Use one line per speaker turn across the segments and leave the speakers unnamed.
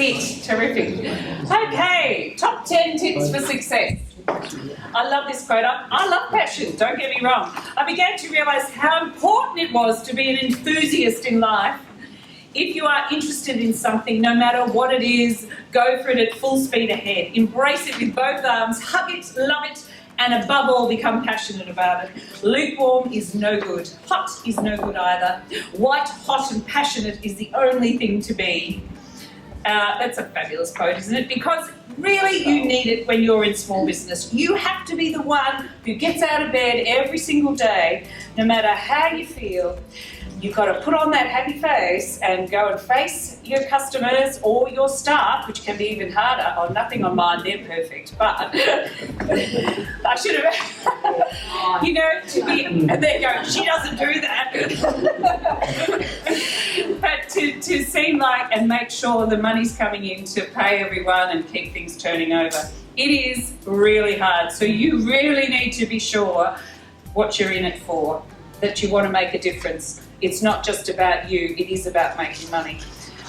it. Terrific. Okay, top 10 tips for success. I love this quote. I love passion, don't get me wrong. I began to realise how important it was to be an enthusiast in life. If you are interested in something, no matter what it is, go for it at full speed ahead. Embrace it with both arms, hug it, love it, and above all, become passionate about it. Lukewarm is no good. Hot is no good either. White, hot, and passionate is the only thing to be. That's a fabulous quote, isn't it? Because really you need it when you're in small business. You have to be the one who gets out of bed every single day, no matter how you feel. You've got to put on that happy face and go and face your customers or your staff, which can be even harder. Oh, nothing on mine, they're perfect. But I should have, to be, there you go, she doesn't do that. But to seem like and make sure the money's coming in to pay everyone and keep things turning over. It is really hard. So you really need to be sure what you're in it for, that you want to make a difference. It's not just about you, it is about making money.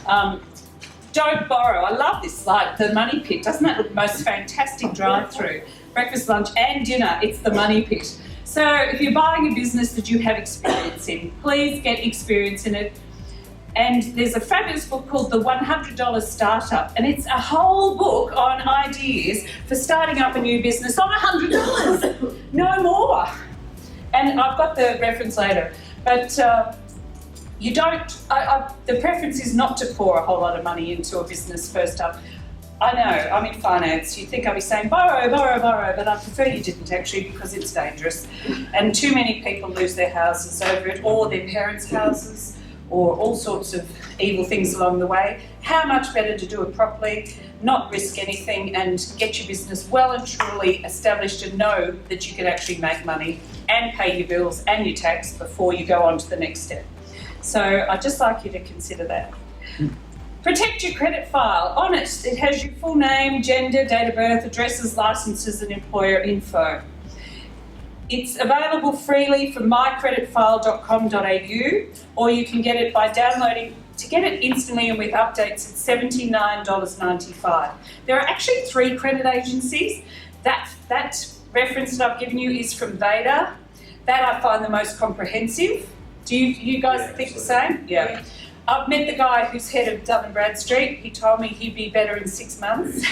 Don't borrow. I love this slide, the money pit. Doesn't that look the most fantastic drive-through? Breakfast, lunch and dinner, it's the money pit. So if you're buying a business that you have experience in, please get experience in it. And there's a fabulous book called The $100 Startup, and it's a whole book on ideas for starting up a new business on $100, no more. And I've got the reference later. But you don't, the preference is not to pour a whole lot of money into a business first up. I know, I'm in finance, you think I'll be saying borrow, but I prefer you didn't actually because it's dangerous. And too many people lose their houses over it, or their parents' houses, or all sorts of evil things along the way. How much better to do it properly, not risk anything, and get your business well and truly established and know that you can actually make money and pay your bills and your tax before you go on to the next step. So I'd just like you to consider that. Protect your credit file. On it, it has your full name, gender, date of birth, addresses, licenses and employer info. It's available freely from mycreditfile.com.au, or you can get it by downloading. To get it instantly and with updates, it's $79.95. There are actually 3 credit agencies. That reference that I've given you is from Veda. That I find the most comprehensive. Do you guys think the same? Yeah. I've met the guy who's head of Dun & Bradstreet. He told me he'd be better in 6 months.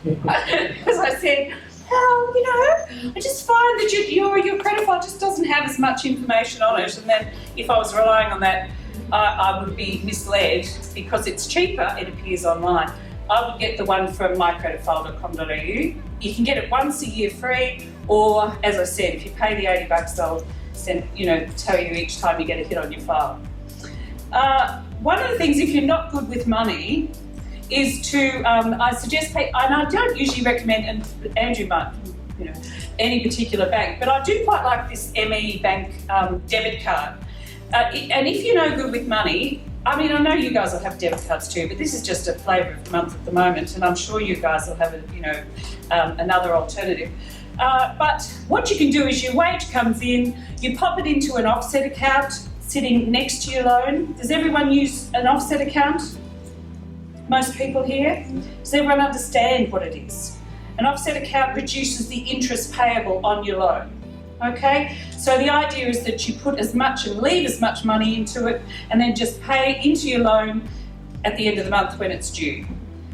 Because I said, I just find that your credit file just doesn't have as much information on it. And then if I was relying on that, I would be misled because it's cheaper, it appears online. I would get the one from mycreditfile.com.au. You can get it once a year free, or as I said, if you pay the $80, they'll send, tell you each time you get a hit on your file. One of the things, if you're not good with money, is to, I suggest, and I don't usually recommend, and Andrew might, any particular bank, but I do quite like this ME Bank debit card. And if you're no good with money, I know you guys will have debit cards too, but this is just a flavour of the month at the moment, and I'm sure you guys will have another alternative. But what you can do is your wage comes in, you pop it into an offset account sitting next to your loan. Does everyone use an offset account? Most people here? Does everyone understand what it is? An offset account reduces the interest payable on your loan. Okay, so the idea is that you put as much and leave as much money into it and then just pay into your loan at the end of the month when it's due.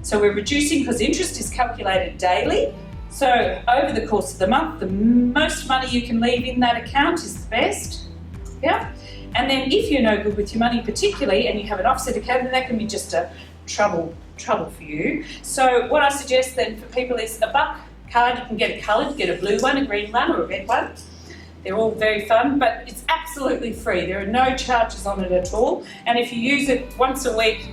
So we're reducing because interest is calculated daily. So over the course of the month, the most money you can leave in that account is the best. Yeah. And then if you're no good with your money particularly and you have an offset account, then that can be just a trouble for you. So what I suggest then for people is a buck card. You can get a coloured, get a blue one, a green one or a red one. They're all very fun, but it's absolutely free. There are no charges on it at all. And if you use it once a week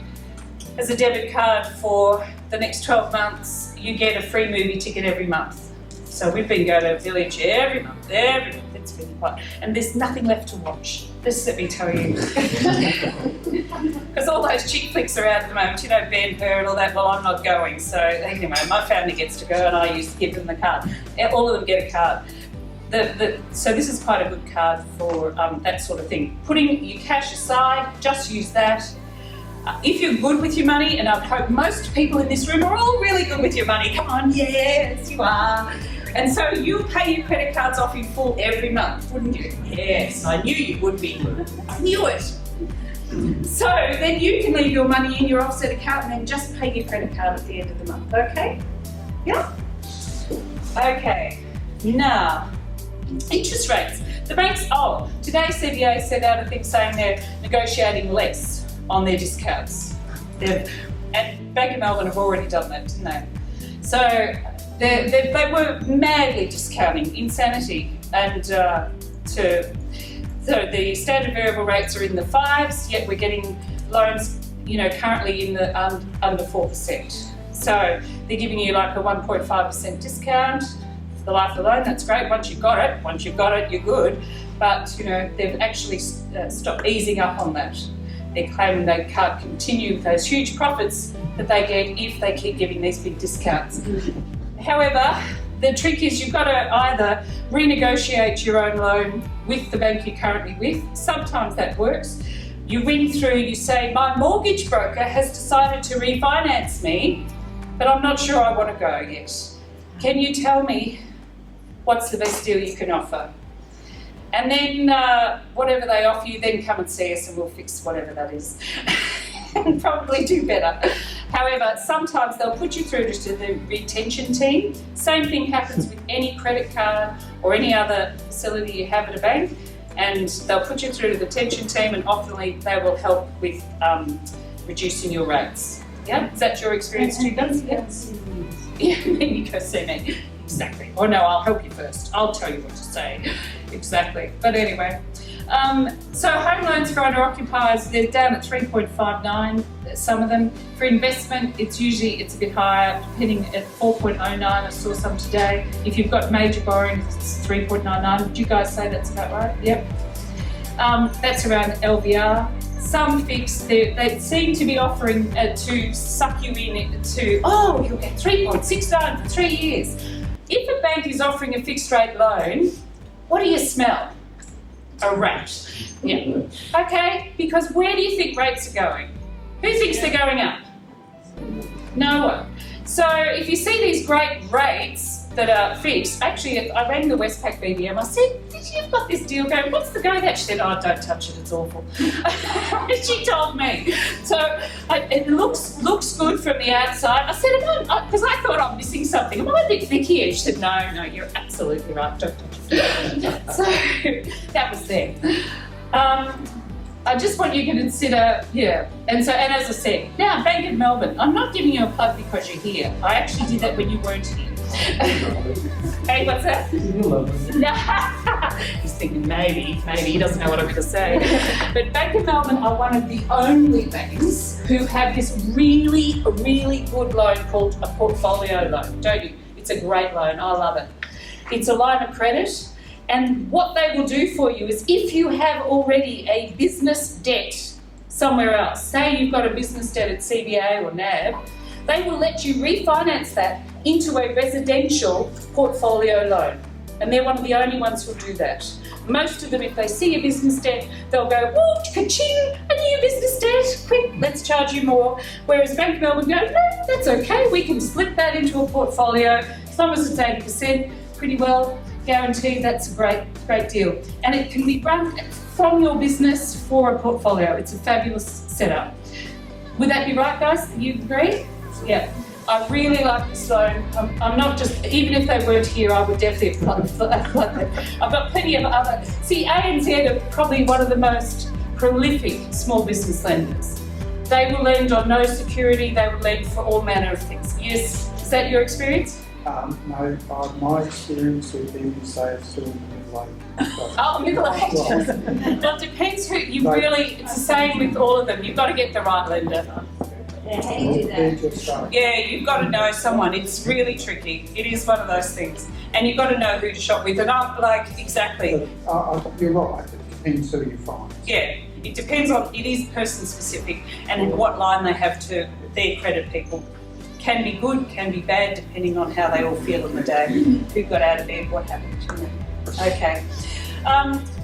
as a debit card for the next 12 months, you get a free movie ticket every month. So we've been going to Village every month. It's been fun. And there's nothing left to watch. Just let me tell you. Because all those chick flicks are out at the moment, Ben Hur and all that. Well, I'm not going. So anyway, my family gets to go and I used to give them the card. All of them get a card. So this is quite a good card for that sort of thing. Putting your cash aside, just use that. If you're good with your money, and I hope most people in this room are all really good with your money, come on, yes, you are. And so you'll pay your credit cards off in full every month, wouldn't you? Yes, I knew you would be. I knew it. So then you can leave your money in your offset account and then just pay your credit card at the end of the month, okay? Yeah? Okay, now, interest rates. The banks, today CBA sent out a thing saying they're negotiating less on their discounts. And Bank of Melbourne have already done that, didn't they? So they were madly discounting, insanity, and so the standard variable rates are in the 5s, yet we're getting loans, currently in the under 4%. So they're giving you like a 1.5% discount for the life of the loan. That's great. Once you've got it, you're good. But they've actually stopped easing up on that. They're claiming they can't continue with those huge profits that they get if they keep giving these big discounts. However, the trick is you've got to either renegotiate your own loan with the bank you're currently with. Sometimes that works. You ring through, you say, my mortgage broker has decided to refinance me, but I'm not sure I want to go yet. Can you tell me what's the best deal you can offer? And then whatever they offer you, then come and see us and we'll fix whatever that is. And probably do better. However, sometimes they'll put you through to the retention team. Same thing happens with any credit card or any other facility you have at a bank, and they'll put you through to the retention team, and often they will help with reducing your rates. Yeah, is that your experience too, guys? Yeah, then you go see me. Exactly. Or no, I'll help you first. I'll tell you what to say. Exactly. But anyway, so home loans for owner-occupiers, they're down at 3.59, some of them. For investment, it's a bit higher, depending at 4.09, I saw some today. If you've got major borrowings, it's 3.99. Would you guys say that's about right? Yep. That's around LVR. Some fixed, they seem to be offering to suck you in to, you'll get 3.69 for 3 years. If a bank is offering a fixed rate loan, what do you smell? A rat. Yeah. Okay, because where do you think rates are going? Who thinks they're going up? No one. So if you see these great rates that are fixed, actually I rang the Westpac BBM, I said, you've got this deal going, what's the go that? She said, don't touch it, it's awful. She told me. So it looks good from the outside. I said, because I thought I'm missing something. Am I a bit thick here? She said, no, you're absolutely right, don't touch it. So that was there. I just want you to consider, and as I said, now Bank of Melbourne, I'm not giving you a plug because you're here. I actually did that when you weren't here. Hey, what's that? He's thinking maybe he doesn't know what I'm going to say. But Bank of Melbourne are one of the only banks who have this really, really good loan called a portfolio loan, don't you? It's a great loan, I love it. It's a line of credit, and what they will do for you is if you have already a business debt somewhere else, say you've got a business debt at CBA or NAB, they will let you refinance that into a residential portfolio loan. And they're one of the only ones who'll do that. Most of them, if they see a business debt, they'll go, whoa, ka-ching, a new business debt, quick, let's charge you more. Whereas Bank of Melbourne go, no, that's okay, we can split that into a portfolio. As long as it's 80%, pretty well guaranteed, that's a great deal. And it can be run from your business for a portfolio. It's a fabulous setup. Would that be right, guys? You agree? Yeah. I really like this loan. I'm not just, even if they weren't here, I would definitely apply for that. I've got plenty of other. See, ANZ are probably one of the most prolific small business lenders. They will lend on no security, they will lend for all manner of things. Yes, is that your experience?
No, my experience with them is they're still middle-aged.
Oh, middle-aged. Well, it depends who you really, it's the same with all of them. You've got to get the right lender.
Yeah, how do you do that?
Yeah, you've got to know someone. It's really tricky. It is one of those things. And you've got to know who to shop with. And I'm like, exactly.
But, you're right, it depends who you find.
Yeah, it depends on, it is person specific and what line they have to their credit people. Can be good, can be bad, depending on how they all feel in the day. Who got out of bed, what happened. Okay.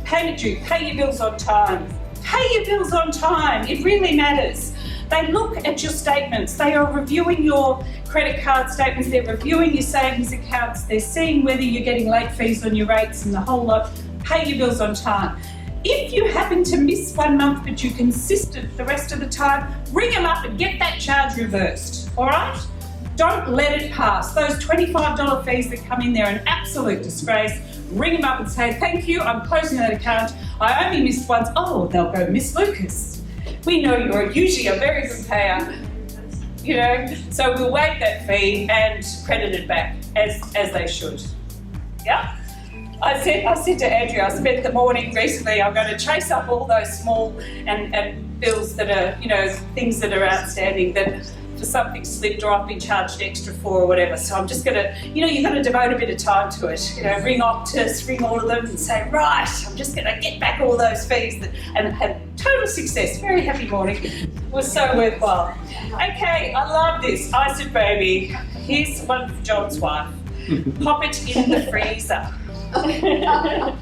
Payment due, pay your bills on time. Pay your bills on time, it really matters. They look at your statements. They are reviewing your credit card statements. They're reviewing your savings accounts. They're seeing whether you're getting late fees on your rates and the whole lot. Pay your bills on time. If you happen to miss 1 month but you're consistent the rest of the time, ring them up and get that charge reversed, all right? Don't let it pass. Those $25 fees that come in there are an absolute disgrace. Ring them up and say, thank you, I'm closing that account. I only missed once. Oh, they'll go, Miss Lucas, we know you're usually a very good payer, you know, so we'll waive that fee and credit it back as they should. Yeah? I said to Andrea, I spent the morning recently, I'm going to chase up all those small and bills that are, you know, things that are outstanding that for something slipped or I've been charged extra for or whatever. So I'm just going to, you know, you've got to devote a bit of time to it. You know, ring Optus, ring all of them and say, right, I'm just going to get back all those fees and had total success. Very happy morning. It was so worthwhile. Okay, I love this. I said, baby, here's one for John's wife. Pop it in the freezer.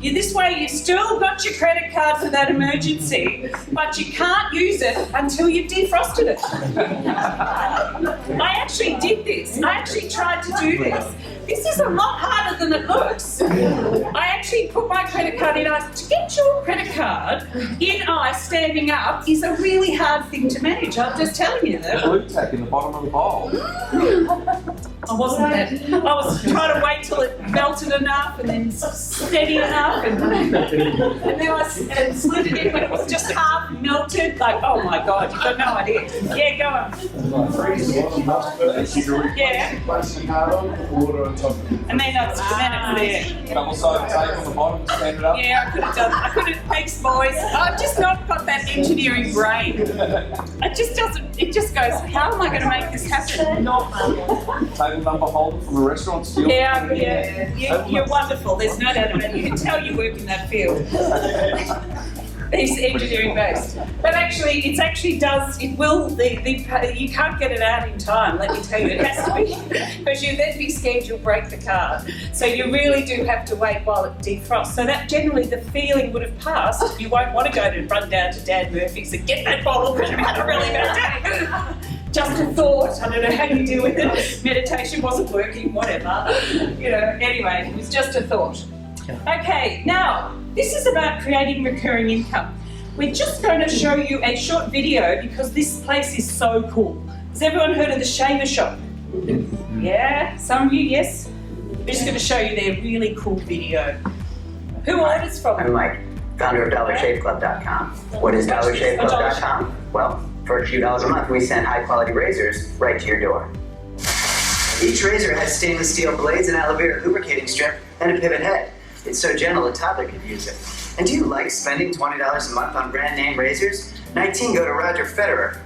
This way you've still got your credit card for that emergency, but you can't use it until you've defrosted it. I actually did this. I actually tried to do this. This is a lot harder than it looks. I actually put my credit card in ice. To get your credit card in ice standing up is a really hard thing to manage. I'm just telling you that.
Glue tack in the bottom of the bowl.
I wasn't that. I was trying to wait till it melted enough and then steady enough, and then I slid it in when it was just half melted. Like, oh my God, you've got no idea. Yeah, go on. Yeah. And then it's there.
Double-sided tape on the bottom, stand it up.
Yeah, I could have done. I could have. Thanks, boys. I've just not got that engineering brain. It just doesn't. It just goes. How am I going to make this happen?
Table number holder from a restaurant still.
Yeah. You're wonderful. There's no doubt about it. You can tell you work in that field. It's engineering based, but actually, it does. It will. You can't get it out in time. Let me tell you, it has to be because you then be scared you'll break the card. So you really do have to wait while it defrosts. So that generally the feeling would have passed. You won't want to go to run down to Dan Murphy's and get that bottle because you've had a really bad day. Just a thought. I don't know how you deal with it. Meditation wasn't working. Whatever. You know. Anyway, it was just a thought. Okay, now this is about creating recurring income. We're just going to show you a short video because this place is so cool. Has everyone heard of the Shaver Shop? Yeah, some of you, yes? We're just going to show you their really cool video. Who orders from
I'm Mike, founder of DollarShaveClub.com. What is DollarShaveClub.com? Well, for a few dollars a month, we send high-quality razors right to your door. Each razor has stainless steel blades, an aloe vera lubricating strip, and a pivot head. It's so gentle a toddler could use it. And do you like spending $20 a month on brand name razors? 19 go to Roger Federer.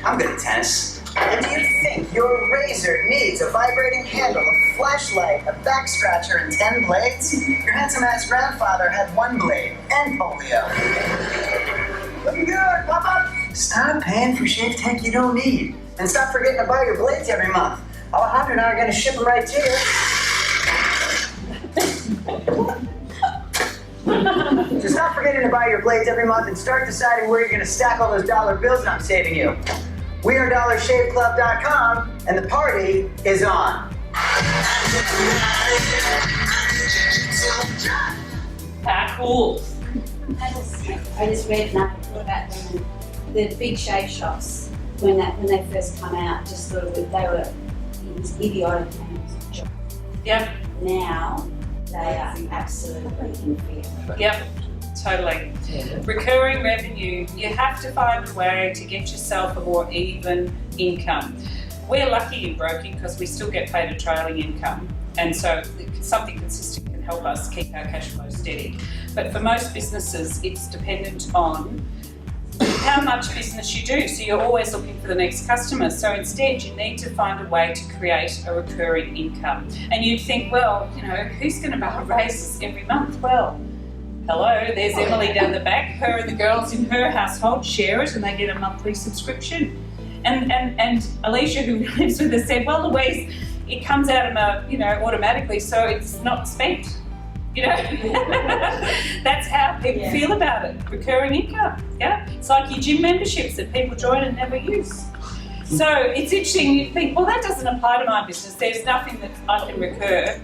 I'm good at tennis. And do you think your razor needs a vibrating handle, a flashlight, a back scratcher, and 10 blades? Your handsome-ass grandfather had 1 blade and polio. Looking good, Papa! Stop paying for shave tech you don't need. And stop forgetting to buy your blades every month. Alejandro and I are going to ship them right to you. So stop forgetting to buy your blades every month and start deciding where you're going to stack all those dollar bills I'm saving you. We are DollarShaveClub.com, and the party is on.
Ah, cool.
I just read an article about them, the big shave shops when they first come out. Just thought it was idiotic and it was a joke.
Yep.
Now they are absolutely inferior.
Yep. Totally. Recurring revenue. You have to find a way to get yourself a more even income. We're lucky in broking because we still get paid a trailing income, and so something consistent can help us keep our cash flow steady. But for most businesses, it's dependent on how much business you do. So you're always looking for the next customer. So instead, you need to find a way to create a recurring income. And you'd think, well, you know, who's going to buy raises every month? Well, hello, there's Emily down the back. Her and the girls in her household share it and they get a monthly subscription. And Alicia, who lives with us, said, well, Louise, it comes out of automatically, so it's not spent. You know, that's how people feel about it. Recurring income. Yeah, it's like your gym memberships that people join and never use. So it's interesting. You think, well, that doesn't apply to my business. There's nothing that I can recur,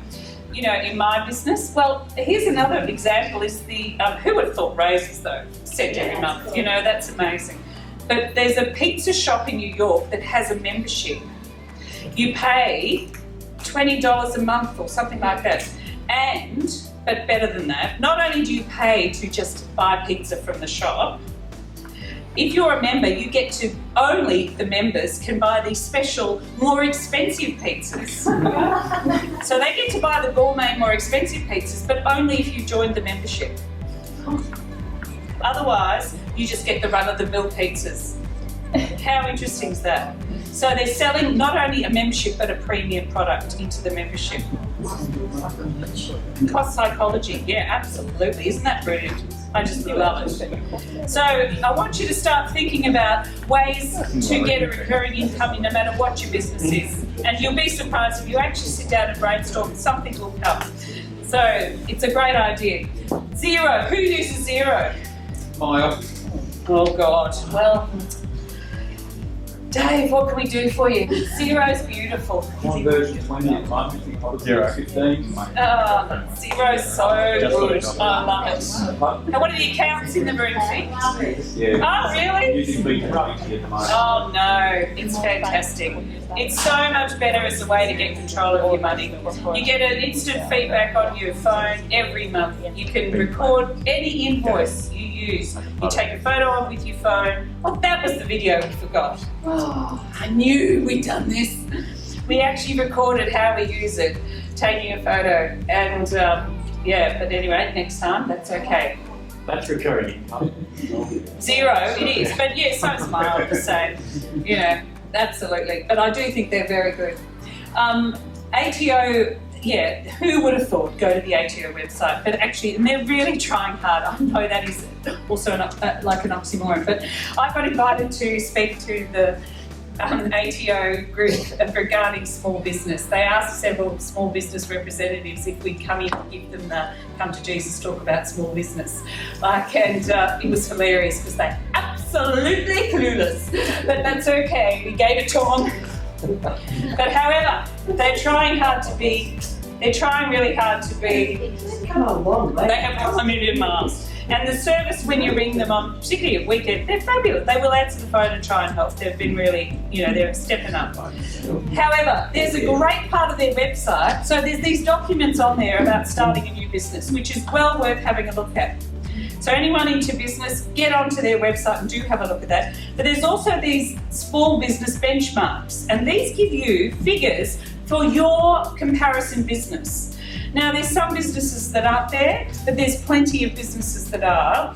you know, in my business. Well, here's another example: is the who would have thought raises though sent every month? You know, that's amazing. But there's a pizza shop in New York that has a membership. You pay $20 a month or something like that, but better than that, not only do you pay to just buy pizza from the shop, if you're a member, you get to, only the members can buy these special, more expensive pizzas. So they get to buy the gourmet, more expensive pizzas, but only if you join the membership. Otherwise, you just get the run-of-the-mill pizzas. How interesting is that? So they're selling not only a membership, but a premium product into the membership. Cost psychology, yeah, absolutely. Isn't that brilliant? I just love it. So I want you to start thinking about ways to get a recurring income no matter what your business is. And you'll be surprised if you actually sit down and brainstorm, something will come. So it's a great idea. Xero, who uses Xero?
Maya.
Oh God, well, Dave, what can we do for you? Xero's beautiful.
On version 20 at the moment, Xero 15.
Xero's so good. I love it. And what are the accounts in the room think?
Yeah.
Oh, really?
Using beta at the moment.
Oh no, it's fantastic. It's so much better as a way to get control of your money. You get an instant feedback on your phone every month. You can record any invoice you use. You take a photo of with your phone. Oh, that was the video we forgot. Oh, I knew we'd done this. We actually recorded how we use it, taking a photo. And yeah, but anyway, next time, that's okay.
That's recurring income.
Xero, it is. But yeah, so is Mile, the same. You know, absolutely. But I do think they're very good. ATO, yeah, who would have thought go to the ATO website? But actually, and they're really trying hard. I know that is also like an oxymoron, but I got invited to speak to the ATO group regarding small business. They asked several small business representatives if we'd come in and give them the Come to Jesus talk about small business. And it was hilarious because they're absolutely clueless, but that's okay. We gave it to them. But however, they're trying really hard to be.
They've come a long way.
They have come a million miles. And the service, when you ring them on, particularly at weekend, they're fabulous. They will answer the phone and try and help. They've been really, you know, they're stepping up. However, there's a great part of their website. So there's these documents on there about starting a new business, which is well worth having a look at. So anyone into business, get onto their website and do have a look at that. But there's also these small business benchmarks, and these give you figures for your comparison business. Now, there's some businesses that aren't there, but there's plenty of businesses that are.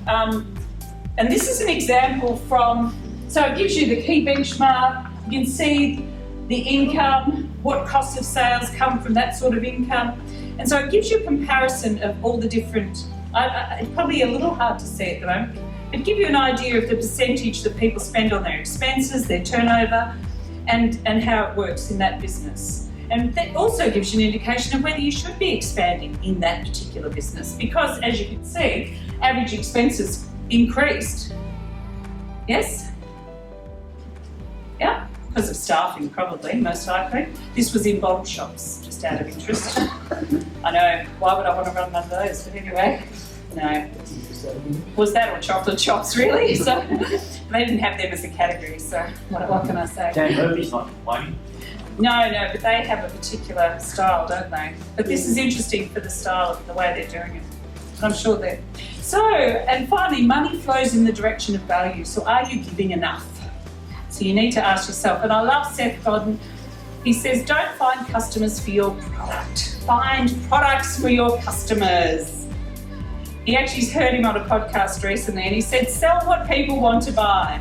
And this is an example from, so it gives you the key benchmark. You can see the income, what cost of sales come from that sort of income. And so it gives you a comparison of all the different, it's probably a little hard to see at the moment, but it gives you an idea of the percentage that people spend on their expenses, their turnover, and how it works in that business. And that also gives you an indication of whether you should be expanding in that particular business, because as you can see, average expenses increased. Yes? Yeah, because of staffing probably, most likely. This was in bottle shops, just out of interest. I know, why would I want to run one of those? But anyway, no. Was that or chocolate shops, really? So they didn't have them as a category, so what can I say?
Dan Murphy's not complaining.
No, but they have a particular style, don't they? But this is interesting for the style of the way they're doing it. I'm sure they're. So, and finally, money flows in the direction of value. So are you giving enough? So you need to ask yourself, and I love Seth Godin. He says, don't find customers for your product. Find products for your customers. He actually heard him on a podcast recently, and he said, sell what people want to buy.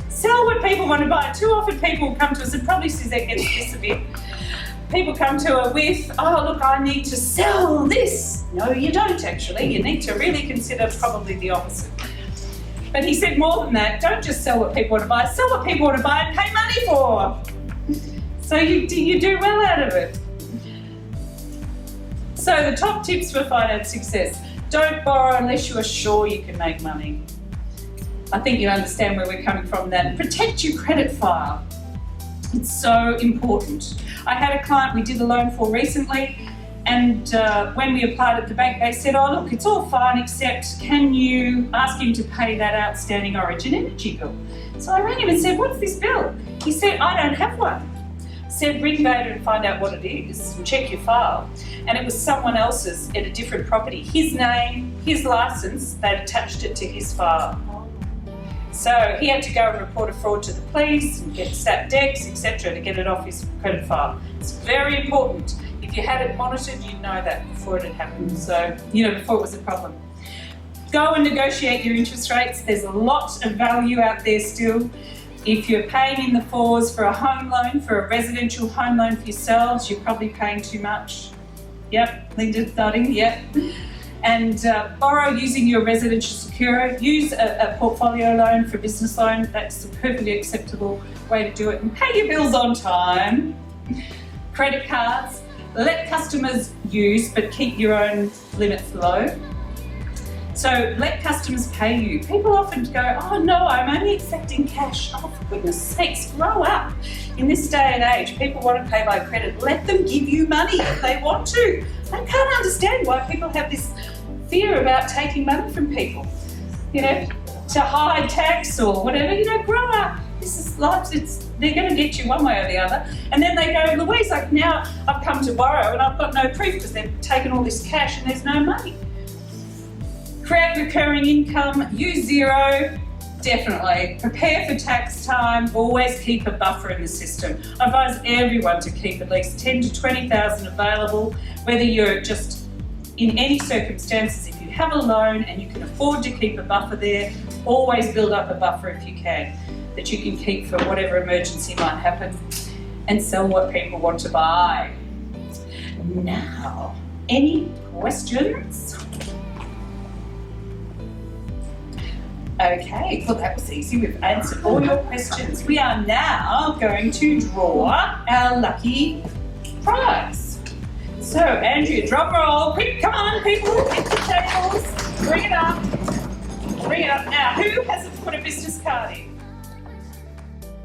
Sell what people want to buy. Too often people come to us, and probably Suzette gets this a bit. People come to her with, oh look, I need to sell this. No, you don't actually. You need to really consider probably the opposite. But he said more than that, don't just sell what people want to buy, sell what people want to buy and pay money for. So you do well out of it. So the top tips for finance success. Don't borrow unless you are sure you can make money. I think you understand where we're coming from then. Protect your credit file. It's so important. I had a client we did a loan for recently, and when we applied at the bank, they said, oh look, it's all fine, except can you ask him to pay that outstanding Origin Energy bill? So I rang him and said, what's this bill? He said, I don't have one. Said, ring Vader and find out what it is and check your file. And it was someone else's at a different property. His name, his license, they'd attached it to his file. So he had to go and report a fraud to the police and get stat decks, etc. to get it off his credit file. It's very important. If you had it monitored, you'd know that before it had happened. So, before it was a problem. Go and negotiate your interest rates. There's a lot of value out there still. If you're paying in the fours for a home loan, for a residential home loan for yourselves, you're probably paying too much. Yep, Linda's nodding, yep. And borrow using your residential secure. Use a portfolio loan for a business loan. That's a perfectly acceptable way to do it. And pay your bills on time. Credit cards. Let customers use, but keep your own limits low. So let customers pay you. People often go, oh no, I'm only accepting cash. Oh, for goodness sakes, grow up. In this day and age, people want to pay by credit. Let them give you money if they want to. I can't understand why people have this fear about taking money from people. To hide tax or whatever, grow up. This is life, they're going to get you one way or the other. And then they go, Louise, now I've come to borrow and I've got no proof because they've taken all this cash and there's no money. Create recurring income, use zero, definitely. Prepare for tax time, always keep a buffer in the system. I advise everyone to keep at least 10 to 20,000 available, whether you're just in any circumstances. If you have a loan and you can afford to keep a buffer there, always build up a buffer if you can, that you can keep for whatever emergency might happen, and sell what people want to buy. Now, any questions? Okay, well that was easy. We've answered all your questions. We are now going to draw our lucky prize. So, Andrea, drum roll. Quick, come on, people, hit the tables. Bring it up. Bring it up. Now, who hasn't put a business card in?